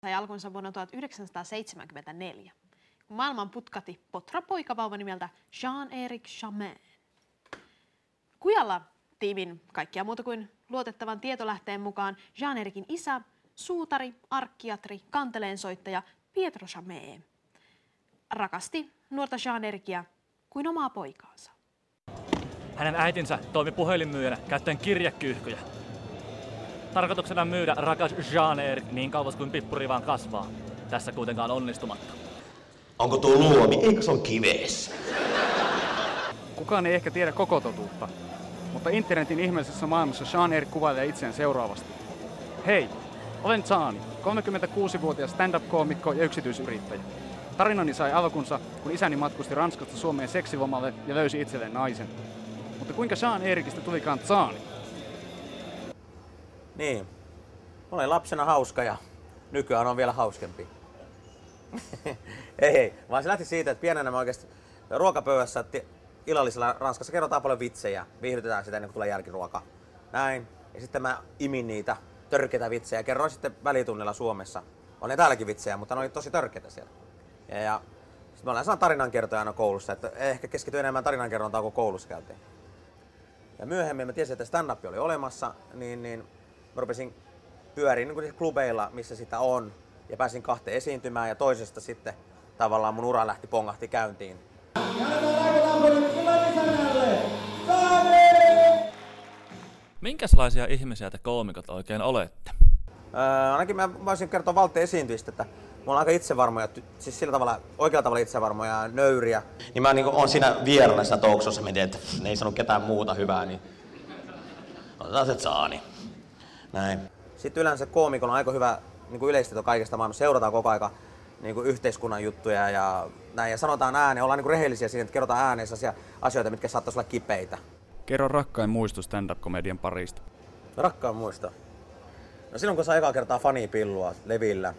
sai alkunsa vuonna 1974, kun maailman putkati potrapoikavauva nimeltä Jean-Éric Jamin. Kujalla tiimin kaikkia muuta kuin luotettavan tietolähteen mukaan Jean-Éricin isä, suutari, arkkiatri, kanteleensoittaja Pietro Jamin rakasti nuorta Jean-Éricia kuin omaa poikaansa. Hänen äitinsä toimi puhelinmyyjänä käyttäen kirjekyyhkyjä. Tarkoituksena myydä rakas Jean-Éric niin kauas kuin pippuri vaan kasvaa. Tässä kuitenkaan onnistumatta. Onko tuo luomi? Eikö se on kiveessä? Kukaan ei ehkä tiedä koko totuutta, mutta internetin ihmeellisessä maailmassa Jean-Éric kuvailee itseään seuraavasti. Hei, olen Zani, 36-vuotias stand-up-koomikko ja yksityisyrittäjä. Tarinani sai alkunsa, kun isäni matkusti Ranskasta Suomeen seksilomalle ja löysi itselleen naisen. Mutta kuinka Jean-Éricistä tulikaan Zani? Niin. Olen lapsena hauska ja nykyään on vielä hauskempi. ei, vaan se lähti siitä, että pienenä mä oikeasti ruokapöydässä illallisella Ranskassa kerrotaan paljon vitsejä. Viihdytetään sitä ennen kuin tulee jälkiruoka. Näin. Ja sitten mä imin niitä törkeitä vitsejä. Kerroin sitten välitunnilla Suomessa. On ne täälläkin vitsejä, mutta ne oli tosi törkeitä siellä. Ja sitten mä olen sellainen tarinankertoja aina koulussa, että ehkä keskityin enemmän tarinankerrontaan kuin koulussa käytiin. Ja myöhemmin mä tiesin, että stand-up oli olemassa, niin mä rupesin pyöriin niin klubeilla, missä sitä on. Ja pääsin 2 esiintymään ja toisesta sitten tavallaan mun ura pongahti käyntiin. Minkälaisia ihmisiä te koomikot oikein olette? Ainakin mä voisin kertoa Valtteen esiintyjistä, että mulla on aika itsevarmoja, siis sillä tavalla, oikealla tavalla itsevarmoja ja nöyriä. Niin mä oon siinä vieraana siinä talkshowssa, mietin, että ne ei sano ketään muuta hyvää, niin otetaan se Zani. Näin. Sitten yleensä koomikon on aika hyvä niin yleistito kaikesta maailmassa. Seurataan koko aika niin yhteiskunnan juttuja ja näin. Ja sanotaan ääneen, ollaan niin rehellisiä siinä, että kerrotaan ääneen asioita, mitkä saattaisi olla kipeitä. Kerro rakkain muisto stand-up-komedian parista. Rakkaan muisto. No silloin kun saa ekaa kertaa fanipillua levillä.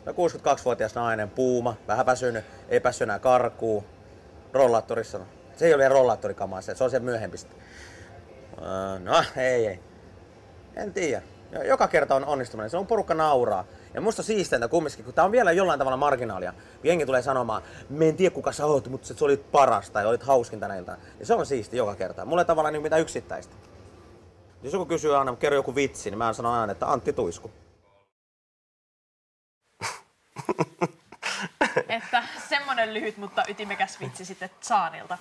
No 62-vuotias nainen, puuma, vähän väsynyt, ei päässyt enää karkuun. Rollaattorissa. Se ei ole vielä rollaattorikamaa, se on siellä myöhempistä. No ei. En tiedä. Joka kerta on onnistuminen. Se on porukka nauraa. Ja musta siisteintä kumminkin, kun tää on vielä jollain tavalla marginaalia. Jengi tulee sanomaan, me en tiedä kuka sä oot, mutta sä olit paras tai olit hauskinta näiltä. Ja se on siisti joka kerta. Mulla ei tavallaan niin mitään yksittäistä. Jos joku kysyy aina, kerro joku vitsi, niin mä sanon aina, että Antti Tuisku. Että semmonen lyhyt, mutta ytimekäs vitsi sitten Zanilta.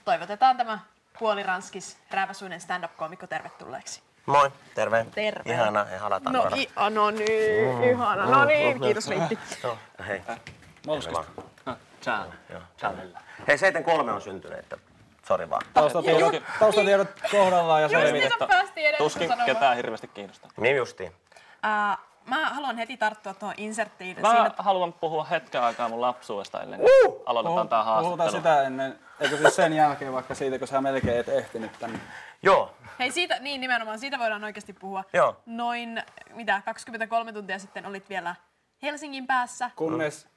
Toivotetaan tämä puoliranskis rääväsuinen stand-up-koomikko tervetulleeksi. Moi, terve. Terve. Ihana, ihana. No niin, ihana. No niin, kiitos Liitti. Hei. Molskista. Ciao. Hei, 73 on syntynyt, että sori vaan. Taustatiedot kohdallaan ja Tuskin ketään hirveästi kiinnostaa. Niin justiin. Mä haluan heti tarttua tuohon inserttiin. Mä haluan puhua hetken aikaa mun lapsuudesta ennen kuin aloitetaan tää haastattelu. Puhutaan sitä ennen, eikö siis sen jälkeen vaikka siitä, kun sä melkein et ehtinyt tänne. Joo. Hei, siitä, niin nimenomaan, siitä voidaan oikeasti puhua. Joo. Noin, 23 tuntia sitten olit vielä Helsingin päässä. Kunnes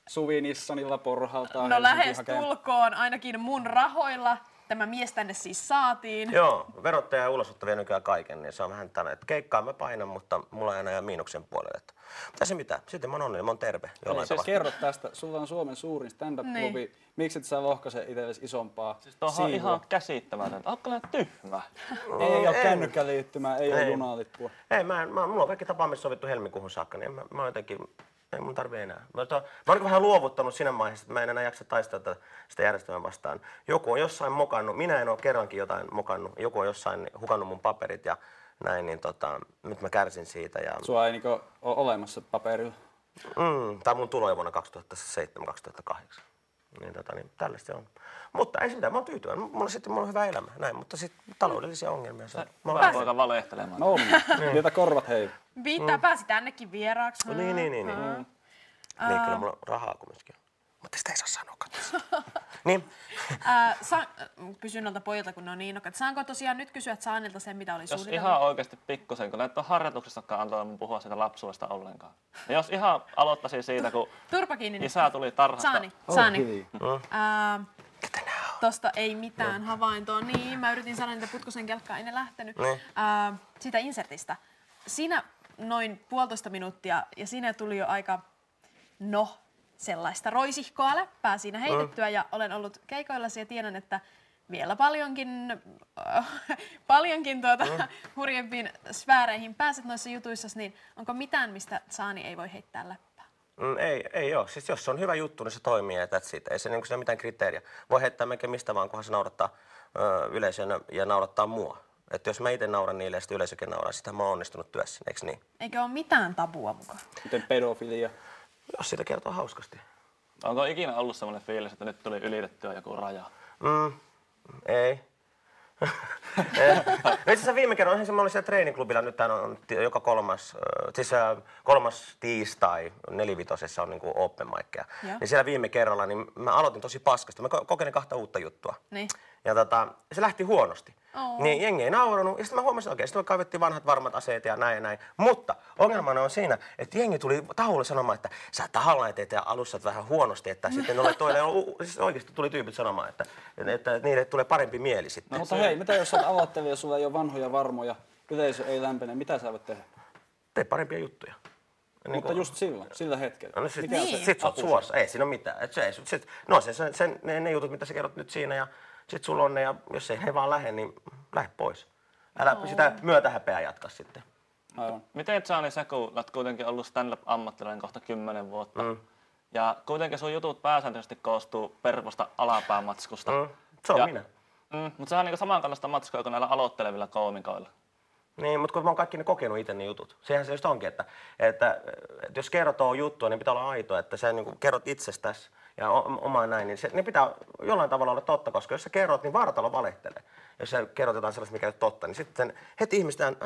Suvi Nissonilla porhaltaa. No lähes tulkoon, ainakin mun rahoilla. Tämä mies tänne siis saatiin. Joo, verottaja ja ulosotto vie nykyään kaiken, niin se on vähän tällainen, että keikkaa mä painan, mutta mulla ei enää miinuksen puolelle. Mutta se mitä, sitten mä oon onnellinen, mä oon terve. Siis kerro tästä, sulla on Suomen suurin stand-up-klubi. Niin. Miksi et sä lohkaise itsellesi isompaa Siis on ihan käsittämätöntä. Ootko nää tyhmä? Ei ole kännykkäliittymää, ei ole junalippua. Ei, mulla on kaikki tapaamiset sovittu helmikuuhun saakka, niin mä jotenkin, ei mun tarvii enää. Mä oon vähän luovuttanut siinä vaiheessa, että mä en enää jaksa taistella sitä järjestelmää vastaan. Joku on jossain mokannut, minä en ole kerrankin jotain mokannut, joku on jossain hukannut mun paperit ja näin, niin nyt mä kärsin siitä. Ja Sua ei ole olemassa paperilla? Tää mun tuloja vuonna 2007-2008. Niin, tällaista se on. Mutta ei sitä, mä oon tyytyväinen. Mulla on hyvä elämä, näin, mutta sitten taloudellisia ongelmia. Mä poika valehtelemaan. No, niitä korvat hei. Viittaa, pääsi tännekin vieraaksi. Niin. Niin, kyllä mulla on rahaa kumminkin. Mutta sitä ei saa sanoa, katsotaan. Niin. Kysyn noilta pojilta, kun ne on niin innokkaat. Saanko tosiaan nyt kysyä Zanilta sen, mitä oli Jos suunnitelma? ihan oikeasti pikkusen, kun näitä on harjoituksessakaan antaa mun puhua siitä lapsuudesta ollenkaan. Ja jos ihan aloittaisin siitä, kun isä tuli tarhasta. Sani. Tosta ei mitään havaintoa. Niin, mä yritin saada niitä Putkosen kelkkaa, ei ne lähtenyt. Siitä insertistä. Siinä noin 1,5 minuuttia ja siinä tuli jo aika, sellaista roisihkoa läppää siinä heitettyä ja olen ollut keikoillasi ja tiedän, että vielä paljonkin hurjempiin sfääreihin pääset noissa jutuissa, niin onko mitään, mistä Zani ei voi heittää läppää? Ei ole. Siis jos se on hyvä juttu, niin se toimii ja that's it. Ei se ole mitään kriteeriä. Voi heittää melkein mistä vaan, kunhan se naurattaa yleisön ja naurattaa mua. Että jos mä itse nauran niille ja sitten yleisökin nauraa, sitä mä oon onnistunut työssä, eikö niin? Eikö ole mitään tabua mukaan? Miten pedofilia? Jos siitä kertoo hauskasti. Onko ikinä ollut semmoinen fiilis, että nyt tuli ylitettyä joku raja? Ei. Itse asiassa viime kerran mä olin siellä treeniklubilla, nyt tää on joka kolmas tiistai 4/5 on niinku open mic'ia. Niin siellä viime kerralla niin mä aloitin tosi paskasti. Mä kokeilin 2 uutta juttua. Niin. Ja se lähti huonosti. Niin jengi ei nauranut. Ja sitten mä huomasin, että sitten kaivettiin vanhat varmat aseet ja näin ja näin. Mutta ongelmana on siinä, että jengi tuli taholle sanomaan, että sä tahallaan teet ja alussa vähän huonosti. Että sitten olet toinen, siis oikeasti tuli tyypit sanomaan, että niille tulee parempi mieli sitten. No, mutta hei, mitä jos olet aloittelija ja sulla ei ole vanhoja varmoja, yleisö ei lämpene, mitä sä voit tehdä? Tee parempia juttuja. Mutta just sillä hetkellä. No sit sä oot suossa, ei siinä ole mitään. Ne jutut, mitä sä kerrot nyt siinä ja sit sulla on ne ja jos ei he vaan lähde, niin lähde pois. Älä sitä myötähäpeää jatka sitten. Aivan. Miten Zani, sä kun olet kuitenkin ollut stand-up-ammattilainen kohta 10 vuotta, ja kuitenkin sun jutut pääsääntöisesti koostuu pervosta alapäämatskusta. Se on minä. Mutta sehän on niinku samankaltaista matskua kuin näillä aloittelevilla koomikoilla. Niin, mutta kun mä oon kaikki ne kokenut itse ne jutut. Sehän se just onkin, että jos kertoo juttua, niin pitää olla aito, että sä niin kerrot itsestäsi ja omaa näin, niin ne pitää jollain tavalla olla totta, koska jos sä kerrot, niin vartalo valehtelee. Jos sä kerrot jotain sellaista, mikä ei ole totta, niin sitten heti ihmisten,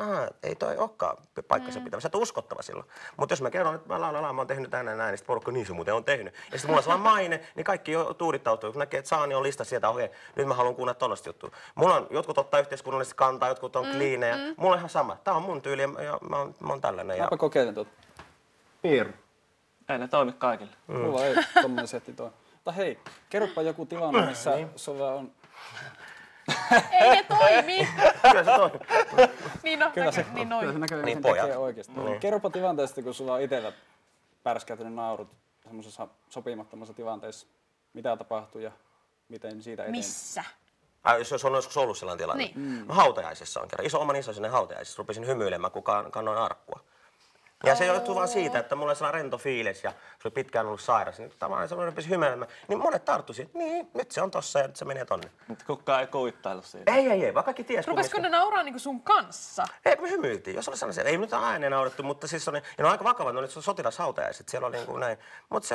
ei toi olekaan paikkansa pitävä. Sä et ole uskottava silloin. Mutta jos mä kerron, että mä oon tehnyt näin ja näin, niin sitten porukka, niin se muuten on tehnyt. Ja sitten mulla on sellainen maine, niin kaikki jo tuudittautuu. Kun näkee, että Zani on lista sieltä, okei, nyt mä haluan kuunnella tollaista juttua. Mulla on, jotkut ottaa yhteiskunnallisesti kantaa, jotkut on kliinejä. Mulla on ihan sama. Tää on mun tyyli ja mä oon tällainen. Mäpä kokeilen tuota. Piirru. Ei ne toimi kaikille. Mulla ei tommonen setti toi. Mutta hei, kerropa joku tilanne, missä sulla on... Ei ne toimi! Kyllä se toimii. Niin no, Kyllä se noin. Niin pojat. Oikeasti. Kerropa tilanteesta, kun sulla on itsellä pärskäytynyt naurut semmoisessa sopimattomassa tilanteessa. Mitä tapahtui ja miten siitä eteenpäin? Missä? Jos on joskus ollut sellainen tilanne. Niin. Hautajaisessa on kerran. Oman isoiseni hautajaisessa. Rupesin hymyilemään, kun kannoin arkkua. Ja se johtuu vaan siitä, että mulla oli sellainen rento fiilis ja se oli pitkään ollut sairas. Niin tavallaan se rupesi hymyilemään. Niin monet tarttuivat, niin nyt se on tossa ja nyt se menee tonne. Mutta kukaan ei kuittailu siitä. Ei, vaan kaikki ties. Rupesiko ne nauraa niinku sun kanssa? Ei, me hymyiltiin. Jos oli sellaisia, ei nyt ääneen naurettu, mutta siis oli, ja ne on aika vakava, ne oli sotilashautajaiset, siellä oli niin näin. Mutta se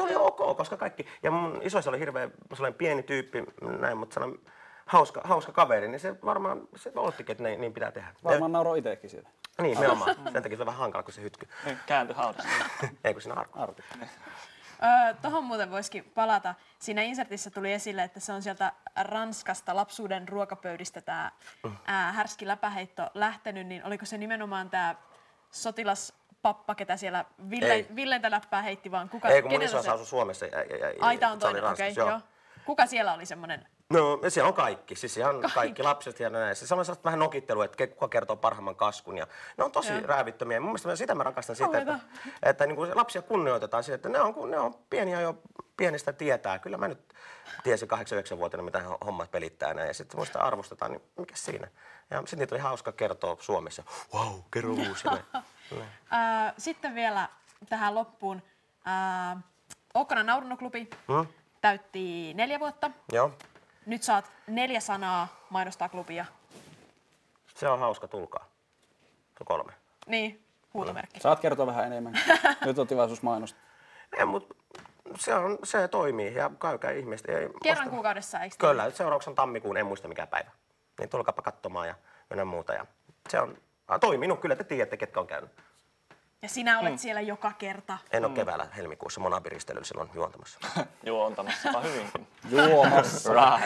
oli ok, koska kaikki, ja mun isoisa oli hirveän sellainen pieni tyyppi, näin, mutta sellainen hauska kaveri, niin se varmaan, se odottikin, että niin pitää tehdä. Varmaan nauroi itsekin siellä. Niin, nimenomaan. Sen takia se on vähän hankala, kun se hytky. Kääntyi haudasta. Ei, kun siinä arku. Tohon muuten voisikin palata. Siinä insertissä tuli esille, että se on sieltä Ranskasta lapsuuden ruokapöydistä tämä härski läpäheitto lähtenyt, niin oliko se nimenomaan tämä sotilaspappa, ketä siellä Villeintä läppää heitti, vaan kuka? Ei, kun mun isoisa asui Suomessa. Aita on toinen, okei, joo. Kuka siellä oli semmoinen? No, siellä on kaikki. Siis ihan kaikki lapset ja näin. Se on sellaista vähän nokittelua, että kuka kertoo parhaimman kaskun. Ja ne on tosi räävittömiä. Mun mielestä sitä mä rakastan sitä, että niin kuin lapsia kunnioitetaan siitä, että ne on pieniä jo pienistä tietää. Kyllä mä nyt tiesin 8-9-vuotiaana, mitä hommat pelittää näin. Ja sitten muista arvostetaan, niin mikä siinä? Ja sitten niitä oli hauska kertoa Suomessa. Wow, kerro uusi. Sitten vielä tähän loppuun. Okkonan naurunoklubi täytti 4 vuotta. Joo. Nyt saat 4 sanaa mainostaa klubia. Se on hauska, tulkaa. Se on 3. Niin, huutomerkki. Saat kertoa vähän enemmän. Nyt on tilaisuus mainostaa. Ei, mutta se toimii ja käykää ihmiset. Kerran kuukaudessa, eikö? Kyllä, seuraavaksi on tammikuun, en muista mikä päivä. Niin tulkaapa katsomaan ja ynnä muuta. Ja se on toiminut, kyllä te tiedätte, ketkä on käynyt. Ja sinä olet siellä joka kerta. En ole keväällä helmikuussa monabiristelyllä silloin juontamassa. Juontamassa, hyvinkin. Juomassa.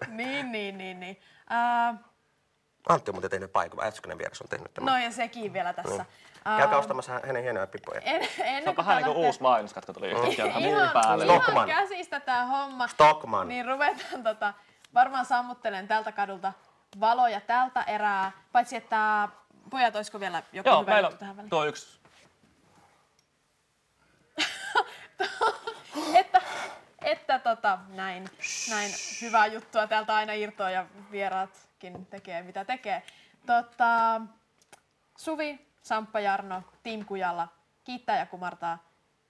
Niin. Antti on muuten tehnyt paikan, äskeinen vieras on tehnyt tämän. No ja sekin vielä tässä. Käykää ostamassa hänen hienoja pippoja. Se on vähän niin kuin uusi mainoskatka tuli yhtäkkiä vähän muun päälle. Stockman. Ihan käsistä tää homma. Stockman. Niin ruvetaan varmaan sammuttelen tältä kadulta valoja tältä erää. Paitsi että Pojat, olisiko vielä joku Joo, hyvä meillä juttu tähän väliin? tuo yksi. Näin hyvää juttua täältä aina irtoaa ja vieraatkin tekee mitä tekee. Suvi, Samppa, Jarno, Team Kujalla kiittää ja kumartaa.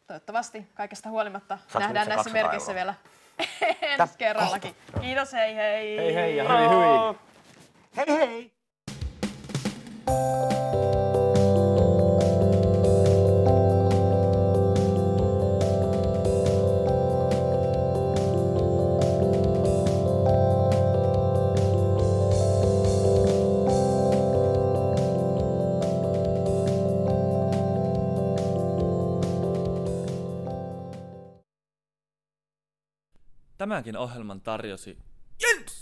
Toivottavasti kaikesta huolimatta nähdään nyt se näissä 200 merkeissä euroa? vielä ensi kerrallakin. Kiitos, hei hei! Hei hei ja hyi hyi! Hei hei! Tämänkin ohjelman tarjosi Jens!